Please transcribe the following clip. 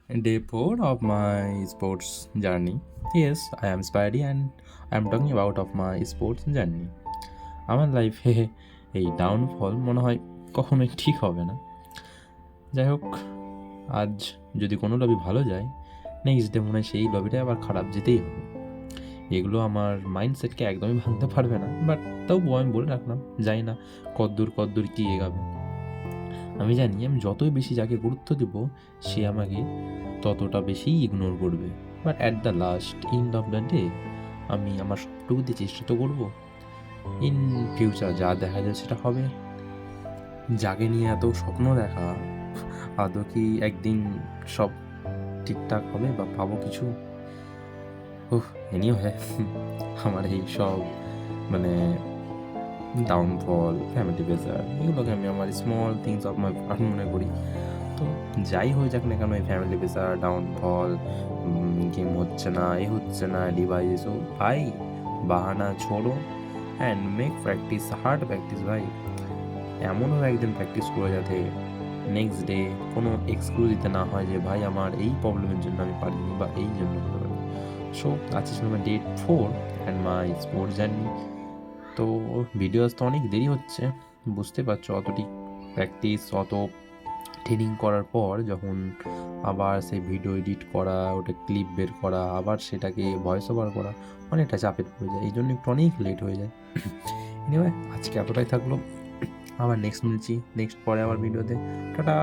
Day 4 of my sports journey. Yes, I am Spidey and I am talking about of my sports journey. আমার লাইফে এই downfall মনে হয় কখনোই ঠিক হবে না। যাই হোক, আজ যদি কোনো লবি ভালো যায়, নেক্সট ডে মনে হয় সেই লবিটাই আবার খারাপ যেতেই হবে। এগুলো আমার মাইন্ডসেটকে একদমই ভাঙতে পারবে না, বাট তবুও আমি বলে রাখলাম, জানি না কদ্দূর কী এগাবে। আমি জানি আমি যতই বেশি যাকে গুরুত্ব দেবো, সে আমাকে ততটা বেশি ইগনোর করবে। But at the last end of the day আমি আমার সবটুকু দিয়ে চেষ্টা তো করবো। ইন ফিউচার যা দেখা যায় সেটা হবে। যাকে নিয়ে এত স্বপ্ন দেখা, আদৌ কি একদিন সব ঠিকঠাক হবে বা পাবো কিছু? এনিওয়ে, আমার এই সব মানে ডাউনফল, ফ্যামিলি প্রেসার, এগুলোকে আমি আমার small things of my part মনে করি। তো যাই হয়ে যাক না কেন, এই ফ্যামিলি প্রেসার, ডাউনফল, গেম হচ্ছে না, এ হচ্ছে না, ডিভাইস, ও ভাই বাহানা ছোড়ো and make practice, hard practice ভাই। এমনভাবে একদিন প্র্যাকটিস করে যাতে নেক্সট ডে কোনো এক্সকিউজ দিতে না হয় যে ভাই আমার এই প্রবলেমের জন্য আমি পারিনি বা এই জন্য হতে পারি। সো আজকে ছিল আমার day 4 and my sports journey. তো ভিডিও আসতে অনেক দেরি হচ্ছে, বুঝতে পারছো। অতটি প্র্যাকটিস, অত ট্রেনিং করার পর যখন আবার সেই ভিডিও এডিট করা, ওটা ক্লিপ বের করা, আবার সেটাকে ভয়েস ওভার করা, অনেকটা চাপের পড়ে যায়। এই জন্য একটু অনেক লেট হয়ে যায়। এনিওয়ে, আজকে এতটাই থাকলো। আবার নেক্সট মিলছি, নেক্সট পরে আবার ভিডিওতে। টাটা।